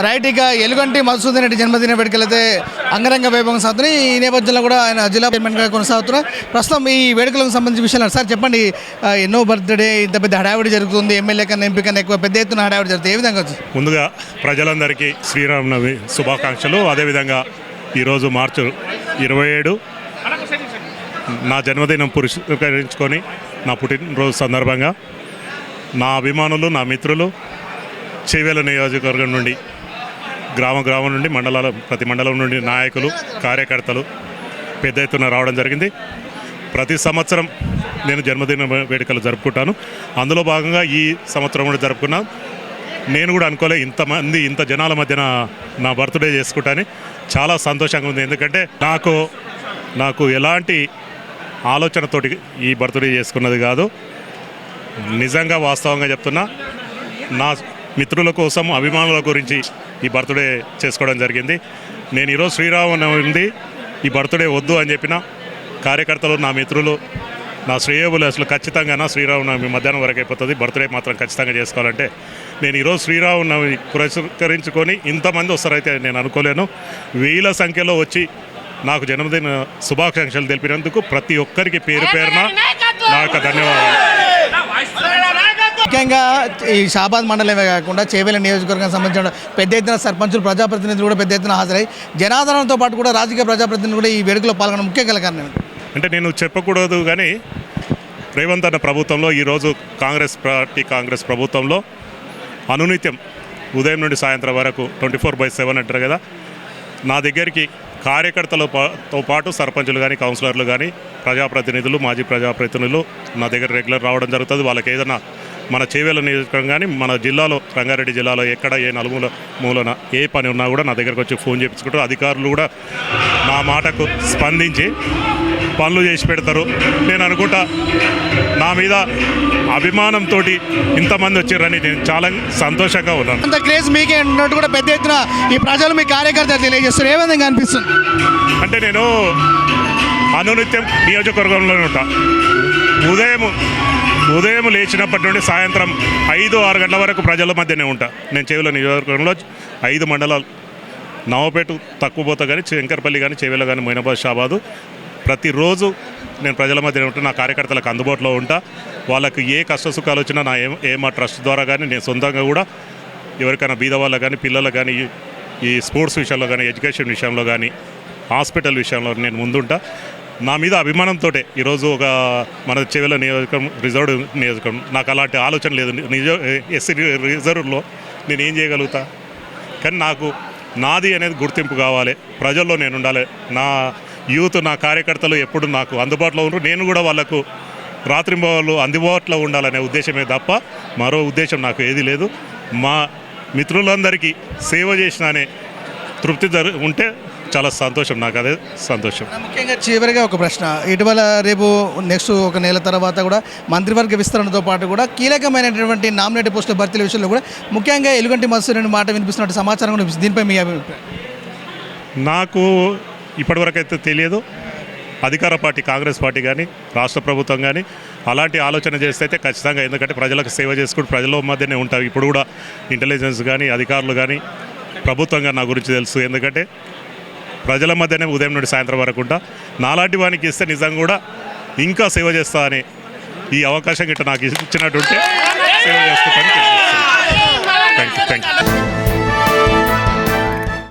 Right, ఇక ఎలుగంటి మధుసూదన్ రెడ్డి జన్మదిన వేడుకలైతే అంగరంగ వైభవం సాగుతున్నాయి. ఈ నేపథ్యంలో కూడా ఆయన జిల్లా చైర్మన్గా కొనసాగుతున్నారు. ప్రస్తుతం ఈ వేడుకలకు సంబంధించిన విషయాలు సార్ చెప్పండి. ఎన్నో బర్త్డే, ఇంత పెద్ద హడావిడి జరుగుతుంది, ఎమ్మెల్యే కన్నా ఎంపీ కన్నా ఎక్కువ పెద్ద ఎత్తున హడావిడి జరుగుతుంది, ఏ విధంగా వచ్చింది? ముందుగా ప్రజలందరికీ శ్రీరామనవమి శుభాకాంక్షలు. అదేవిధంగా ఈరోజు మార్చి 27 నా జన్మదినం పురస్కరించుకొని నా పుట్టినరోజు సందర్భంగా నా అభిమానులు, నా మిత్రులు చేవేల నియోజకవర్గం నుండి గ్రామం నుండి ప్రతి మండలం నుండి నాయకులు, కార్యకర్తలు పెద్ద ఎత్తున రావడం జరిగింది. ప్రతి సంవత్సరం నేను జన్మదిన వేడుకలు జరుపుకుంటాను. అందులో భాగంగా ఈ సంవత్సరం కూడా జరుపుకున్నాను. నేను కూడా అనుకోలే ఇంతమంది, ఇంత జనాల మధ్యన నా బర్త్డే చేసుకుంటాను. చాలా సంతోషంగా ఉంది. ఎందుకంటే నాకు ఎలాంటి ఆలోచనతోటి ఈ బర్త్డే చేసుకున్నది కాదు. నిజంగా వాస్తవంగా చెప్తున్నా, నా మిత్రుల కోసం, అభిమానుల గురించి ఈ బర్త్డే చేసుకోవడం జరిగింది. నేను ఈరోజు శ్రీరామనవమి ఈ బర్త్డే వద్దు అని చెప్పిన కార్యకర్తలు, నా మిత్రులు, నా శ్రేయోబులు అసలు ఖచ్చితంగా నా శ్రీరామనవమి మధ్యాహ్నం వరకు అయిపోతుంది, బర్త్డే మాత్రం ఖచ్చితంగా చేసుకోవాలంటే నేను ఈరోజు శ్రీరామనవమి పురస్కరించుకొని ఇంతమంది వస్తారైతే నేను అనుకోలేను. వేల సంఖ్యలో వచ్చి నాకు జన్మదిన శుభాకాంక్షలు తెలిపినందుకు ప్రతి ఒక్కరికి పేరు పేరున నా యొక్క ధన్యవాదాలు. ముఖ్యంగా ఈ షాబాద్ మండలమే కాకుండా చేవేల నియోజకవర్గానికి సంబంధించిన పెద్ద ఎత్తున సర్పంచులు, ప్రజాప్రతినిధులు కూడా పెద్ద ఎత్తున హాజరై జనాదరణతో పాటు కూడా రాజకీయ ప్రజాప్రతినిధులు కూడా ఈ వేడుకలో పాల్గొనడం ముఖ్య కారణం అంటే నేను చెప్పకూడదు కానీ రేవంత్ అన్న ప్రభుత్వంలో ఈరోజు కాంగ్రెస్ ప్రభుత్వంలో అనునిత్యం ఉదయం నుండి సాయంత్రం వరకు 24/7 అంటారు కదా, నా దగ్గరికి కార్యకర్తలతో పాటు సర్పంచులు కానీ, కౌన్సిలర్లు కానీ, ప్రజాప్రతినిధులు, మాజీ ప్రజాప్రతినిధులు నా దగ్గర రెగ్యులర్ రావడం జరుగుతుంది. వాళ్ళకి ఏదైనా మన చేవేల నియోజకవర్గం కానీ, మన జిల్లాలో, రంగారెడ్డి జిల్లాలో ఎక్కడ ఏ మూలన ఏ పని ఉన్నా కూడా నా దగ్గరకు వచ్చి ఫోన్ చేయించుకుంటారు. అధికారులు కూడా నా మాటకు స్పందించి పనులు చేసి పెడతారు. నేను అనుకుంటా నా మీద అభిమానంతో ఇంతమంది వచ్చారని నేను చాలా సంతోషంగా ఉన్నాను. అంత క్రేజ్ మీకే ఉన్నట్టు కూడా పెద్ద ఎత్తున ఈ ప్రజలు, మీ కార్యకర్తలు తెలియజేస్తారు, ఏ విధంగా అనిపిస్తుంది? అంటే నేను అనునిత్యం నియోజకవర్గంలోనే ఉంటా. ఉదయం లేచినప్పటి నుండి సాయంత్రం 5-6 గంటల వరకు ప్రజల మధ్యనే ఉంటా. నేను చేవేల నియోజకవర్గంలో 5 మండలాలు, నవపేట తక్కువ పోతా కానీ, శంకర్పల్లి కానీ, చేవేల కానీ, మొయినాబాద్, షాబాదు, ప్రతిరోజు నేను ప్రజల మధ్యనే ఉంటా. నా కార్యకర్తలకు అందుబాటులో ఉంటా. వాళ్ళకి ఏ కష్ట సుఖాలు వచ్చినా నా ఏమా ట్రస్ట్ ద్వారా కానీ, నేను సొంతంగా కూడా ఎవరికైనా బీద వాళ్ళకు కానీ, పిల్లలకు కానీ, ఈ స్పోర్ట్స్ విషయంలో కానీ, ఎడ్యుకేషన్ విషయంలో కానీ, హాస్పిటల్ విషయంలో నేను ముందుంటా. నా మీద అభిమానంతో ఈరోజు మన చేవేల నియోజకవర్గం రిజర్వ్డ్ నియోజకవర్గం, నాకు అలాంటి ఆలోచన లేదు. ఎస్సీ రిజర్వ్లో నేను ఏం చేయగలుగుతా, కానీ నాకు నాది అనేది గుర్తింపు కావాలి, ప్రజల్లో నేను ఉండాలి. నా యూత్, నా కార్యకర్తలు ఎప్పుడు నాకు అందుబాటులో ఉంటారు. నేను కూడా వాళ్ళకు రాత్రింబవళ్ళు అందుబాటులో ఉండాలనే ఉద్దేశమే తప్ప మరో ఉద్దేశం నాకు ఏది లేదు. మా మిత్రులందరికీ సేవ చేసిన అనే తృప్తి ఉంటే చాలా సంతోషం, నాకు అదే సంతోషం. ముఖ్యంగా చివరిగా ఒక ప్రశ్న, ఇటీవల రేపు నెక్స్ట్ ఒక నెల తర్వాత కూడా మంత్రివర్గ విస్తరణతో పాటు కూడా కీలకమైనటువంటి నామినేటెడ్ పోస్టుల భర్తీల విషయంలో కూడా ముఖ్యంగా ఎలుగంటి మధుసూదన్ మాట వినిపిస్తున్నట్టు సమాచారం కూడా దీనిపై మీ అభిప్రాయం? నాకు ఇప్పటివరకు అయితే తెలియదు. అధికార పార్టీ కాంగ్రెస్ పార్టీ కానీ, రాష్ట్ర ప్రభుత్వం కానీ అలాంటి ఆలోచన చేస్తే అయితే ఖచ్చితంగా, ఎందుకంటే ప్రజలకు సేవ చేసుకుంటూ ప్రజల మధ్యనే ఉంటారు. ఇప్పుడు కూడా ఇంటెలిజెన్స్ కానీ, అధికారులు కానీ, ప్రభుత్వంగా నా గురించి తెలుసు. ఎందుకంటే ప్రజల మధ్యనే ఉదయం నుండి సాయంత్రం వరకు ఉంటా. నాలాంటి వానికి ఇస్తే నిజంగా కూడా ఇంకా సేవ చేస్తా అని ఈ అవకాశం గిట్ట నాకు ఇచ్చినట్టుంటే సేవ చేసుకుంటాను.